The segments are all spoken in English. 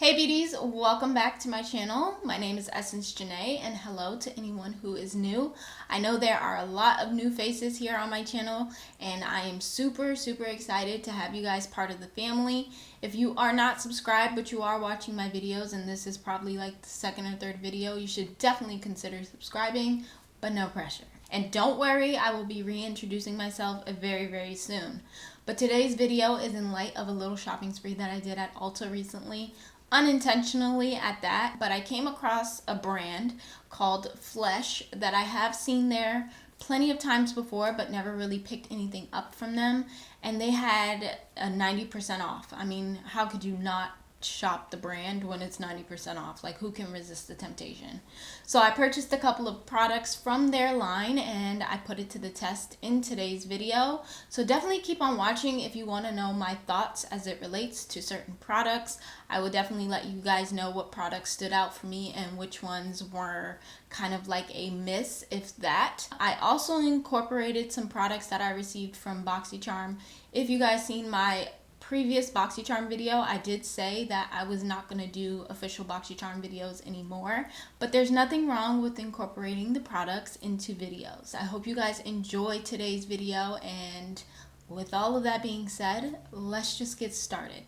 Hey beauties, welcome back to my channel. My name is Essence Janay and hello to anyone who is new. I know there are a lot of new faces here on my channel and I am super excited to have you guys part of the family. If you are not subscribed but you are watching my videos and this is probably like the second or third video, you should definitely consider subscribing, but no pressure. And don't worry, I will be reintroducing myself very soon. But today's video is in light of a little shopping spree that I did at Ulta recently. Unintentionally at that, but I came across a brand called Flesh that I have seen there plenty of times before but never really picked anything up from them, and they had a 90% off. I mean, how could you not shop the brand when it's 90% off? Like, who can resist the temptation? So I purchased a couple of products from their line and I put it to the test in today's video. So definitely keep on watching if you want to know my thoughts as it relates to certain products. I will definitely let you guys know what products stood out for me and which ones were kind of like a miss, if that. I also incorporated some products that I received from BOXYCHARM. If you guys seen my previous BOXYCHARM video, I did say that I was not going to do official BOXYCHARM videos anymore, but there's nothing wrong with incorporating the products into videos. I hope you guys enjoy today's video, and with all of that being said, let's just get started.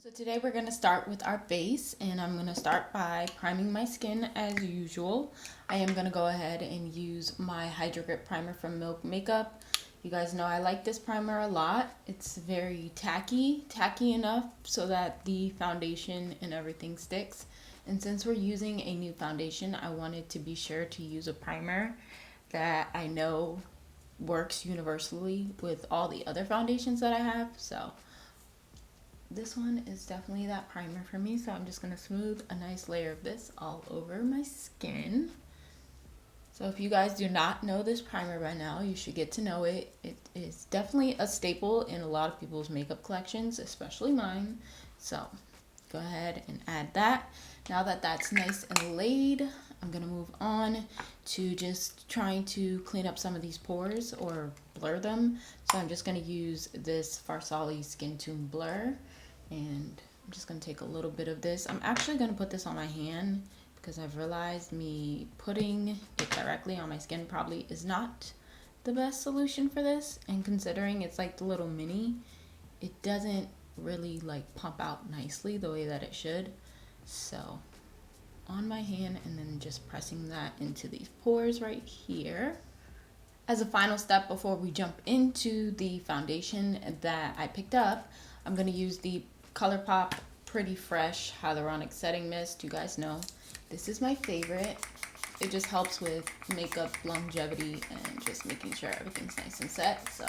So today we're going to start with our base, and I'm going to start by priming my skin as usual. I am going to go ahead and use my Hydro Grip primer from Milk Makeup. You guys know I like this primer a lot. It's very tacky enough so that the foundation and everything sticks. And since we're using a new foundation, I wanted to be sure to use a primer that I know works universally with all the other foundations that I have. So this one is definitely that primer for me, so I'm just going to smooth a nice layer of this all over my skin. So if you guys do not know this primer by now, you should get to know it. It is definitely a staple in a lot of people's makeup collections, especially mine. So go ahead and add that. Now that that's nice and laid, I'm going to move on to just trying to clean up some of these pores or blur them. So I'm just going to use this Farsali Skin Tune Blur. And I'm just going to take a little bit of this. I'm actually going to put this on my hand because I've realized me putting it directly on my skin probably is not the best solution for this. And considering it's like the little mini, it doesn't really like pump out nicely the way that it should. So on my hand, and then just pressing that into these pores right here. As a final step before we jump into the foundation that I picked up, I'm going to use the ColourPop Pretty Fresh Hyaluronic Setting Mist. You guys know this is my favorite. It just helps with makeup longevity and just making sure everything's nice and set. So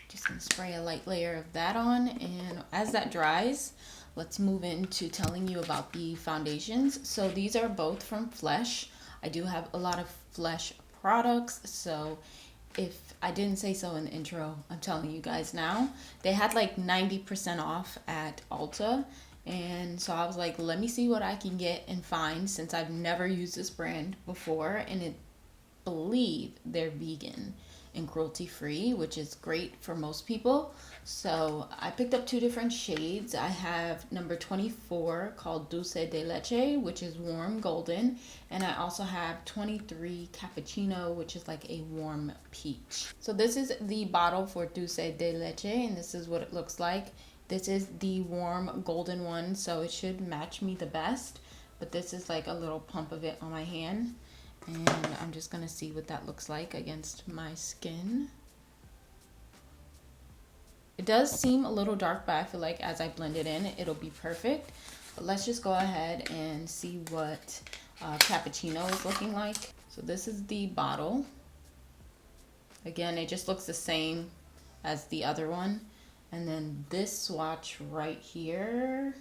just going to spray a light layer of that on, and as that dries, let's move into telling you about the foundations. So these are both from Flesh. I do have a lot of Flesh products, so if I didn't say so in the intro, I'm telling you guys now. They had like 90% off at Ulta, and so I was like, let me see what I can get and find, since I've never used this brand before, and I believe they're vegan and cruelty free, which is great for most people. So I picked up two different shades. I have number 24 called Dulce De Leche, which is warm golden, and I also have 23 Cappuccino, which is like a warm peach. So this is the bottle for Dulce De Leche, and this is what it looks like. This is the warm golden one, so it should match me the best, but this is like a little pump of it on my hand. And I'm just going to see what that looks like against my skin. It does seem a little dark, but I feel like as I blend it in, it'll be perfect. But let's just go ahead and see what Cappuccino is looking like. So this is the bottle. Again, it just looks the same as the other one. And then this swatch right here,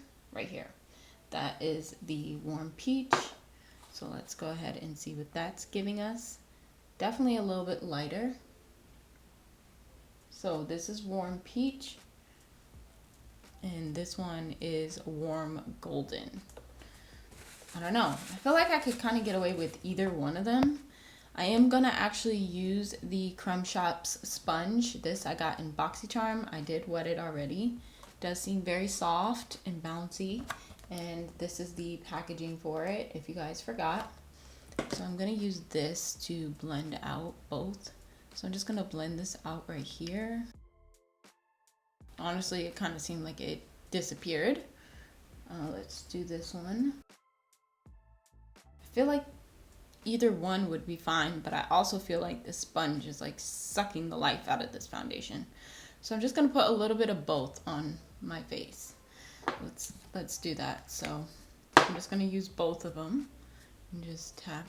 that is the warm peach. So let's go ahead and see what that's giving us. Definitely a little bit lighter. So this is warm peach, and this one is warm golden. I don't know. I feel like I could kind of get away with either one of them, I am gonna actually use the Creme Shop's sponge. This I got in BOXYCHARM. I did wet it already. It does seem very soft and bouncy, and this is the packaging for it, if you guys forgot. So I'm gonna use this to blend out both. So I'm just gonna blend this out right here. Honestly, it kind of seemed like it disappeared. Let's do this one. I feel like either one would be fine, but I also feel like this sponge is like sucking the life out of this foundation. So I'm just gonna put a little bit of both on my face. Let's do that. So I'm just gonna use both of them and just tap.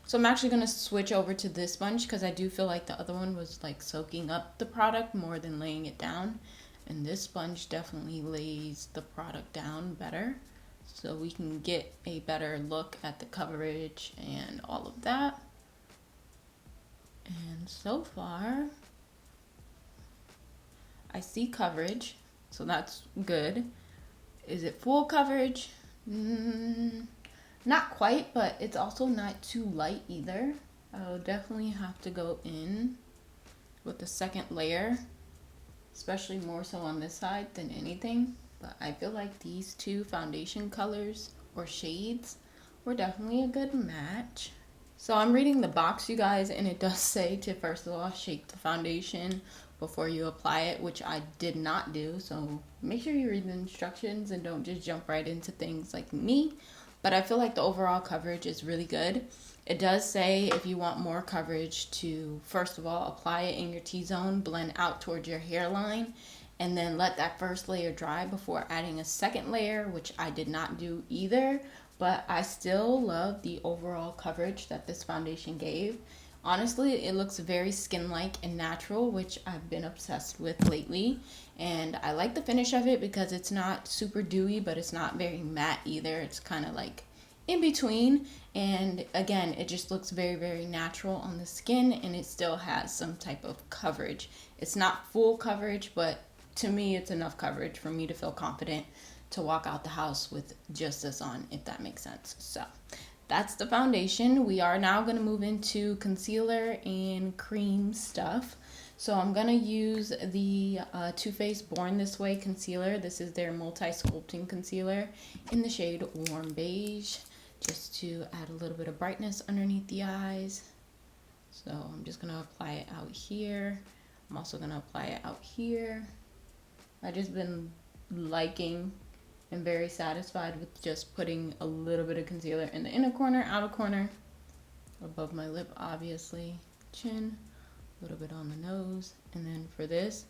So I'm actually gonna switch over to this sponge because I do feel like the other one was like soaking up the product more than laying it down. And this sponge definitely lays the product down better. So we can get a better look at the coverage and all of that. And so far, I see coverage, so that's good. Is it full coverage? Not quite, but it's also not too light either. I'll definitely have to go in with the second layer, especially more so on this side than anything. But I feel like these two foundation colors or shades were definitely a good match. So I'm reading the box, you guys, and it does say to first of all shake the foundation before you apply it, which I did not do. So make sure you read the instructions and don't just jump right into things like me. But I feel like the overall coverage is really good. It does say if you want more coverage to, first of all, apply it in your T-zone, blend out towards your hairline, and then let that first layer dry before adding a second layer, which I did not do either. But I still love the overall coverage that this foundation gave. Honestly, it looks very skin-like and natural, which I've been obsessed with lately. And I like the finish of it because it's not super dewy, but it's not very matte either. It's kind of like in between. And again, it just looks very, very natural on the skin, and it still has some type of coverage. It's not full coverage, but to me, it's enough coverage for me to feel confident to walk out the house with just this on, if that makes sense. So that's the foundation. We are now going to move into concealer and cream stuff. So I'm going to use the Too Faced Born This Way concealer. This is their multi-sculpting concealer in the shade Warm Beige, just to add a little bit of brightness underneath the eyes. So I'm just going to apply it out here. I'm also going to apply it out here. I've just been liking and very satisfied with just putting a little bit of concealer in the inner corner, outer corner, above my lip, obviously, chin, a little bit on the nose, and then for this,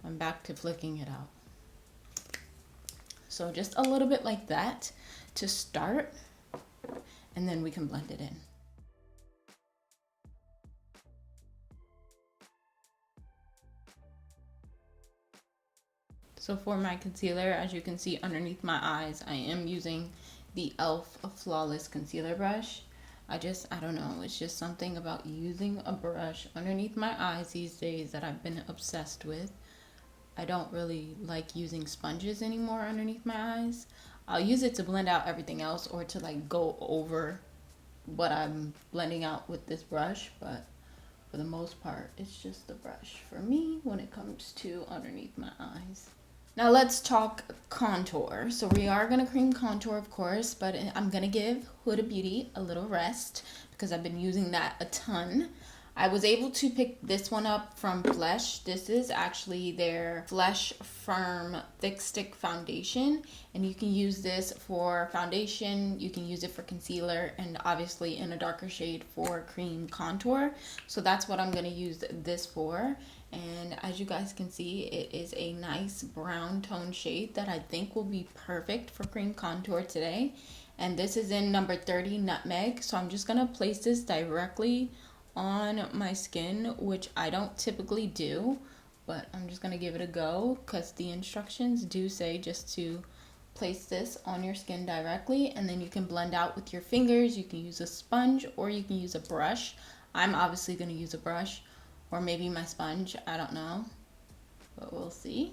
I'm back to flicking it out. So just a little bit like that to start, and then we can blend it in. So for my concealer, as you can see underneath my eyes, I am using the e.l.f. Flawless Concealer Brush. I don't know, it's just something about using a brush underneath my eyes these days that I've been obsessed with. I don't really like using sponges anymore underneath my eyes. I'll use it to blend out everything else or to like go over what I'm blending out with this brush, but for the most part, it's just the brush for me when it comes to underneath my eyes. Now let's talk contour. So we are going to cream contour, of course, but I'm going to give Huda Beauty a little rest because I've been using that a ton. I was able to pick this one up from Flesh. This is actually their Flesh Firm Thick Stick Foundation, and you can use this for foundation, you can use it for concealer, and obviously in a darker shade for cream contour. So that's what I'm going to use this for. And as you guys can see, it is a nice brown tone shade that I think will be perfect for cream contour today. And this is in number 30, Nutmeg. So I'm just going to place this directly on my skin, which I don't typically do, but I'm just going to give it a go because the instructions do say just to place this on your skin directly, and then you can blend out with your fingers. You can use a sponge or you can use a brush. I'm obviously going to use a brush, or maybe my sponge, I don't know, but we'll see.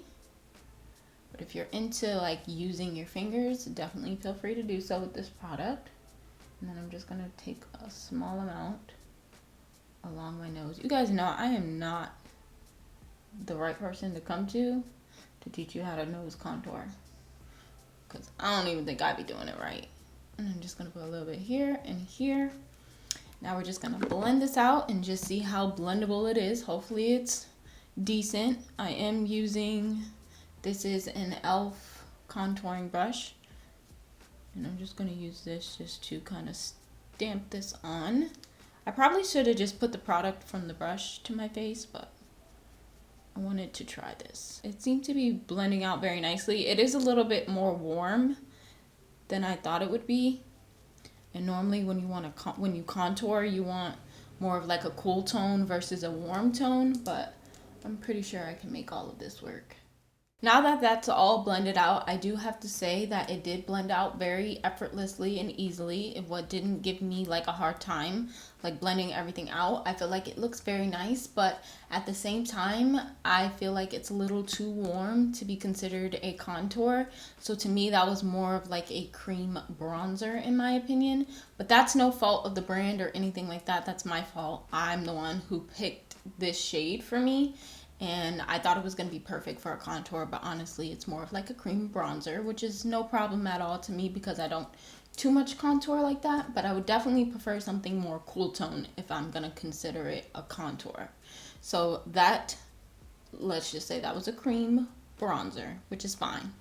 But if you're into like using your fingers, definitely feel free to do so with this product. And then I'm just gonna take a small amount along my nose. You guys know I am not the right person to come to teach you how to nose contour, because I don't even think I'd be doing it right. And I'm just gonna put a little bit here and here. Now we're just gonna blend this out and just see how blendable it is. Hopefully it's decent. I am using, this is an e.l.f. contouring brush. And I'm just gonna use this just to kind of stamp this on. I probably should have just put the product from the brush to my face, but I wanted to try this. It seemed to be blending out very nicely. It is a little bit more warm than I thought it would be. And normally when you contour, you want more of like a cool tone versus a warm tone, but I'm pretty sure I can make all of this work. Now that that's all blended out, I do have to say that it did blend out very effortlessly and easily. What didn't give me like a hard time, like blending everything out. I feel like it looks very nice, but at the same time, I feel like it's a little too warm to be considered a contour. So to me, that was more of like a cream bronzer in my opinion, but that's no fault of the brand or anything like that. That's my fault. I'm the one who picked this shade for me. And I thought it was going to be perfect for a contour, but honestly, it's more of like a cream bronzer, which is no problem at all to me because I don't too much contour like that, but I would definitely prefer something more cool tone if I'm going to consider it a contour. So that, let's just say that was a cream bronzer, which is fine.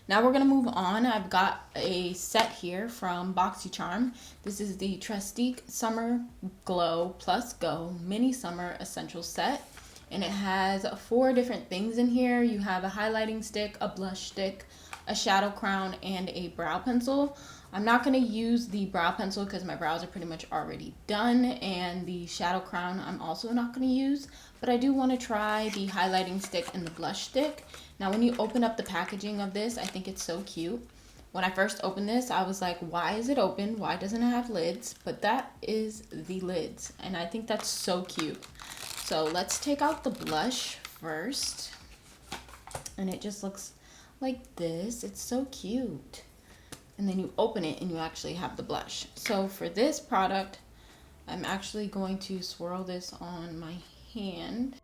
Now we're going to move on. I've got a set here from BOXYCHARM. This is the Trestique Summer Glow Plus Go Mini Summer Essential Set. And it has 4 different things in here. You have a highlighting stick, a blush stick, a shadow crown, and a brow pencil. I'm not going to use the brow pencil because my brows are pretty much already done. And the shadow crown I'm also not going to use. But I do want to try the highlighting stick and the blush stick. Now when you open up the packaging of this, I think it's so cute. When I first opened this, I was like, why is it open? Why doesn't it have lids? But that is the lids. And I think that's so cute. So let's take out the blush first. And it just looks like this. It's so cute. And then you open it and you actually have the blush. So for this product, I'm actually going to swirl this on my hand.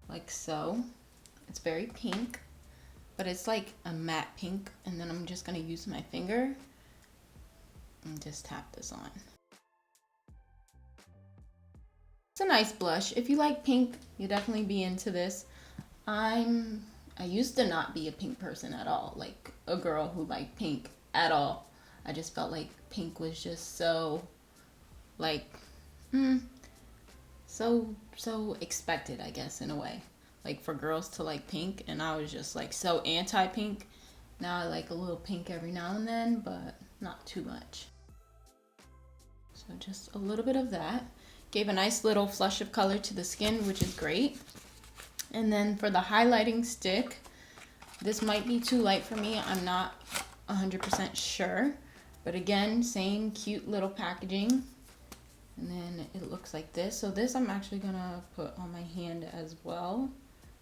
Like so. It's very pink, but it's like a matte pink. And then I'm just going to use my finger and just tap this on. It's a nice blush. If you like pink, you'll definitely be into this. I used to not be a pink person at all, like a girl who liked pink at all. I just felt like pink was just so, like, so expected, I guess, in a way. Like for girls to like pink, and I was just like so anti-pink. Now I like a little pink every now and then, but not too much. So just a little bit of that. Gave a nice little flush of color to the skin, which is great. And then for the highlighting stick, this might be too light for me. I'm not 100% sure. But again, same cute little packaging. And then it looks like this. So this I'm actually going to put on my hand as well,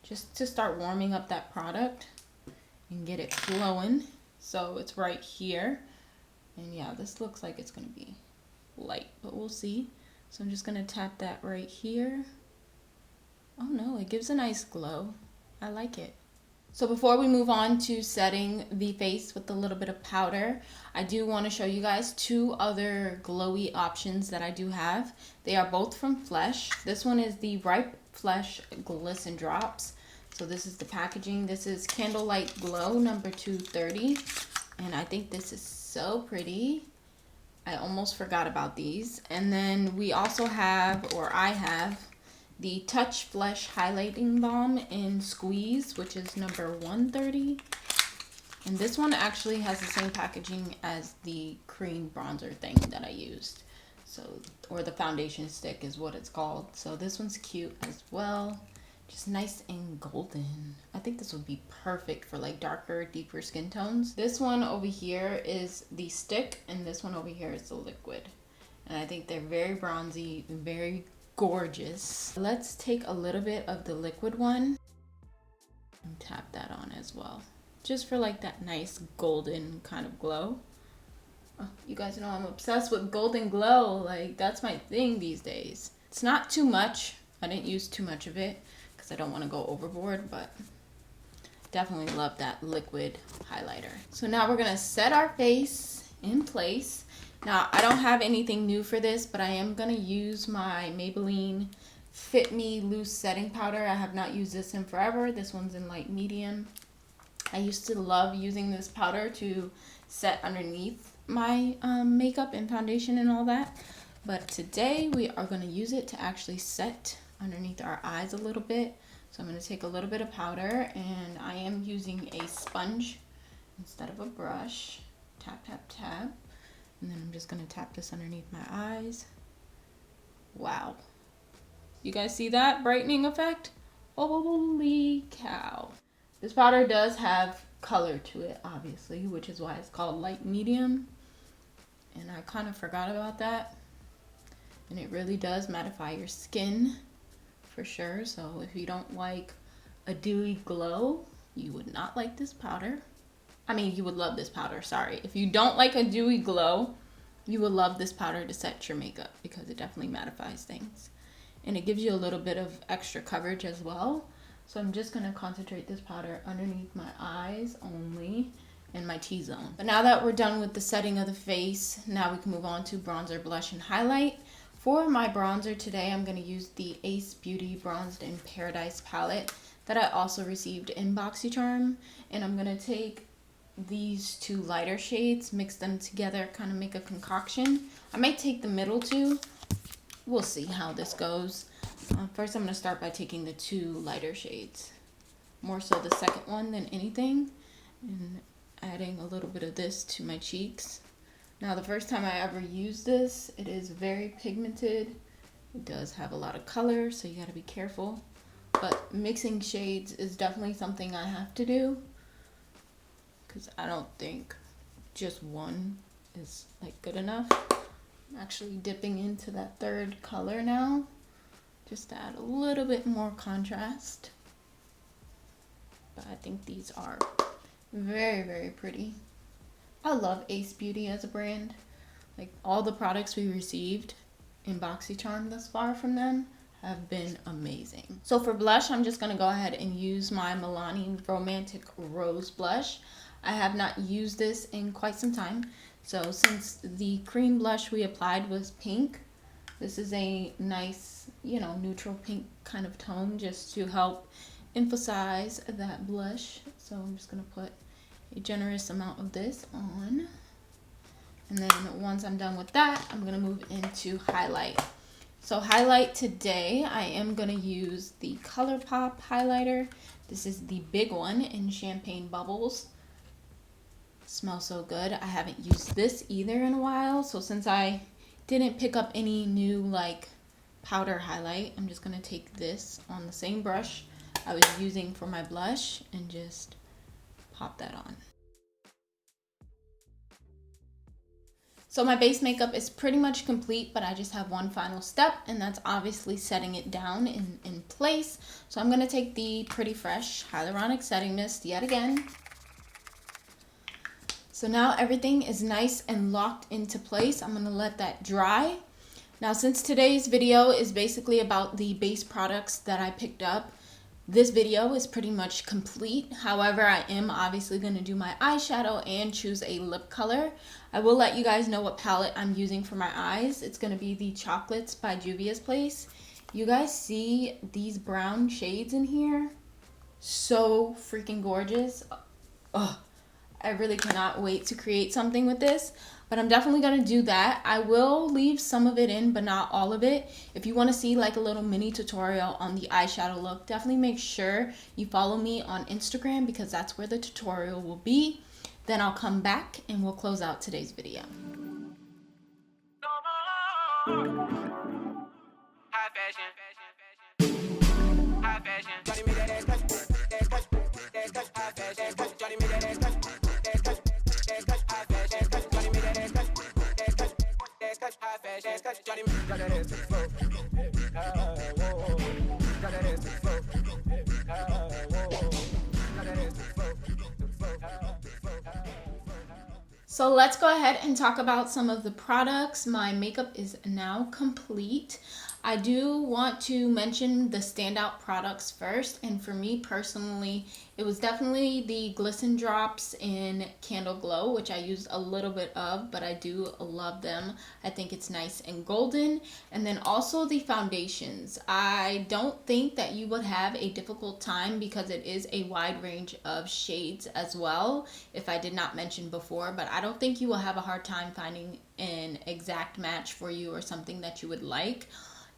just to start warming up that product and get it flowing. So it's right here. And yeah, this looks like it's going to be light, but we'll see. So I'm just going to tap that right here. Oh no, it gives a nice glow. I like it. So before we move on to setting the face with a little bit of powder, I do want to show you guys 2 other glowy options that I do have. They are both from Flesh. This one is the Ripe Flesh Glisten Drops. So this is the packaging. This is Candlelight Glow number 230. And I think this is so pretty. I almost forgot about these. And then we also have, or I have, the Touch Flesh Highlighting Balm in Squeeze, which is number 130. And this one actually has the same packaging as the cream bronzer thing that I used. So, or the foundation stick is what it's called. So this one's cute as well. Just nice and golden. I think this would be perfect for like darker, deeper skin tones. This one over here is the stick, and this one over here is the liquid. And I think they're very bronzy, very gorgeous. Let's take a little bit of the liquid one and tap that on as well. Just for like that nice golden kind of glow. You guys know I'm obsessed with golden glow. Like, that's my thing these days. It's not too much. I didn't use too much of it because I don't want to go overboard, but definitely love that liquid highlighter. So now we're gonna set our face in place. Now, I don't have anything new for this, but I am gonna use my Maybelline Fit Me Loose Setting Powder. I have not used this in forever. This one's in light medium. I used to love using this powder to set underneath my makeup and foundation and all that. But today we are gonna use it to actually set underneath our eyes a little bit. So I'm gonna take a little bit of powder, and I am using a sponge instead of a brush. Tap, tap, tap. And then I'm just gonna tap this underneath my eyes. Wow. You guys see that brightening effect? Holy cow. This powder does have color to it, obviously, which is why it's called light medium. And I kind of forgot about that. And it really does mattify your skin, for sure. So if you don't like a dewy glow, you would not like this powder. I mean, you would love this powder, sorry. If you don't like a dewy glow, you will love this powder to set your makeup because it definitely mattifies things. And it gives you a little bit of extra coverage as well. So I'm just gonna concentrate this powder underneath my eyes only and my T-zone. But now that we're done with the setting of the face, now we can move on to bronzer, blush, and highlight. For my bronzer today, I'm gonna use the Ace Beauty Bronzed in Paradise palette that I also received in BOXYCHARM. And I'm gonna take these two lighter shades, mix them together, kind of make a concoction. I might take the middle two. We'll see how this goes. First, I'm going to start by taking the two lighter shades. More so the second one than anything. And adding a little bit of this to my cheeks. Now, the first time I ever used this, it is very pigmented. It does have a lot of color, so you got to be careful. But mixing shades is definitely something I have to do, because I don't think just one is like good enough. I'm actually dipping into that third color now, just to add a little bit more contrast. But I think these are very, very pretty. I love Ace Beauty as a brand. Like, all the products we received in BOXYCHARM thus far from them have been amazing. So for blush, I'm just gonna go ahead and use my Milani Romantic Rose Blush. I have not used this in quite some time. So since the cream blush we applied was pink, this is a nice, you know, neutral pink kind of tone just to help emphasize that blush. So I'm just gonna put a generous amount of this on. And then once I'm done with that, I'm gonna move into highlight. So highlight today, I am gonna use the ColourPop highlighter. This is the big one in Champagne Bubbles. Smells so good. I haven't used this either in a while, so since I didn't pick up any new like powder highlight, I'm just gonna take this on the same brush I was using for my blush and just pop that on. So my base makeup is pretty much complete, but I just have one final step, and that's obviously setting it down in place. So I'm gonna take the Pretty Fresh Hyaluronic Setting Mist yet again. So now everything is nice and locked into place. I'm gonna let that dry. Now, since today's video is basically about the base products that I picked up, this video is pretty much complete. However, I am obviously gonna do my eyeshadow and choose a lip color. I will let you guys know what palette I'm using for my eyes. It's gonna be the Chocolates by Juvia's Place. You guys see these brown shades in here? So freaking gorgeous. Ugh. I really cannot wait to create something with this, but I'm definitely gonna do that. I will leave some of it in, but not all of it. If you wanna see like a little mini tutorial on the eyeshadow look, definitely make sure you follow me on Instagram because that's where the tutorial will be. Then I'll come back and we'll close out today's video. So let's go ahead and talk about some of the products. My makeup is now complete. I do want to mention the standout products first, and for me personally, it was definitely the Glisten drops in Candle Glow, which I used a little bit of, but I do love them. I think it's nice and golden. And then also the foundations. I don't think that you would have a difficult time because it is a wide range of shades as well, if I did not mention before, but I don't think you will have a hard time finding an exact match for you or something that you would like.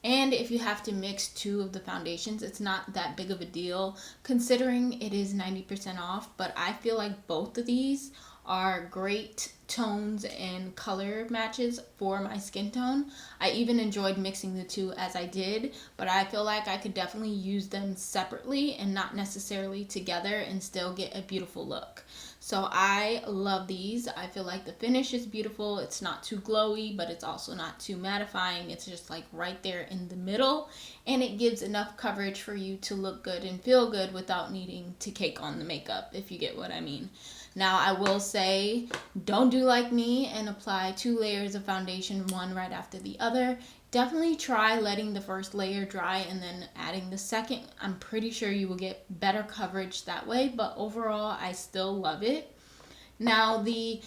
And if you have to mix two of the foundations, it's not that big of a deal considering it is 90% off, but I feel like both of these are great tones and color matches for my skin tone. I even enjoyed mixing the two as I did, but I feel like I could definitely use them separately and not necessarily together and still get a beautiful look. So I love these. I feel like the finish is beautiful. It's not too glowy, but it's also not too mattifying. It's just like right there in the middle, and it gives enough coverage for you to look good and feel good without needing to cake on the makeup, if you get what I mean. Now, I will say, don't do like me and apply 2 layers of foundation, one right after the other. Definitely try letting the first layer dry and then adding the second. I'm pretty sure you will get better coverage that way, but overall, I still love it. Now, the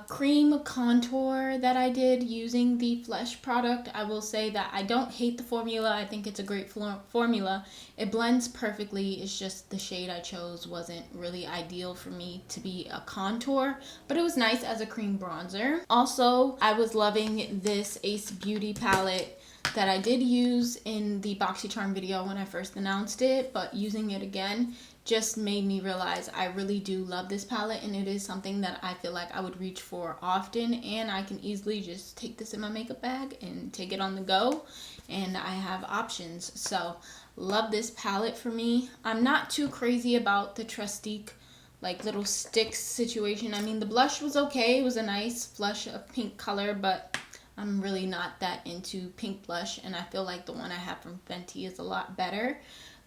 cream contour that I did using the Flesh product, I will say that I don't hate the formula. I think it's a great formula. It blends perfectly. It's just the shade I chose wasn't really ideal for me to be a contour, but it was nice as a cream bronzer. Also, I was loving this Ace Beauty palette that I did use in the BOXYCHARM video when I first announced it, but using it again just made me realize I really do love this palette, and it is something that I feel like I would reach for often, and I can easily just take this in my makeup bag and take it on the go, and I have options. So love this palette for me. I'm not too crazy about the Trestique like little sticks situation. I mean, the blush was okay. It was a nice flush of pink color, but I'm really not that into pink blush, and I feel like the one I have from Fenty is a lot better.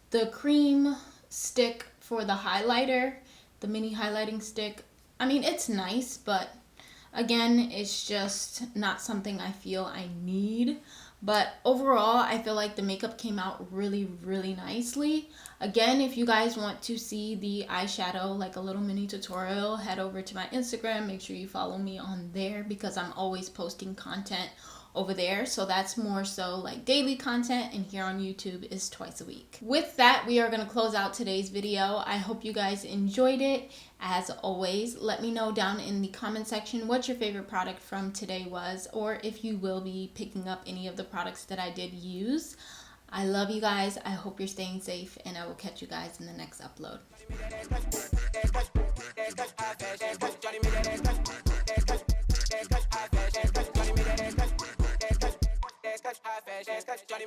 The cream stick for the highlighter, the mini highlighting stick, I mean, it's nice, but again, it's just not something I feel I need. But overall, I feel like the makeup came out really, really nicely. Again, if you guys want to see the eyeshadow, like a little mini tutorial, head over to my Instagram. Make sure you follow me on there because I'm always posting content over there. So that's more so like daily content, and here on YouTube is twice a week. With that, we are going to close out today's video. I hope you guys enjoyed it. As always, let me know down in the comment section what your favorite product from today was, or if you will be picking up any of the products that I did use. I love you guys. I hope you're staying safe, and I will catch you guys in the next upload. Johnny,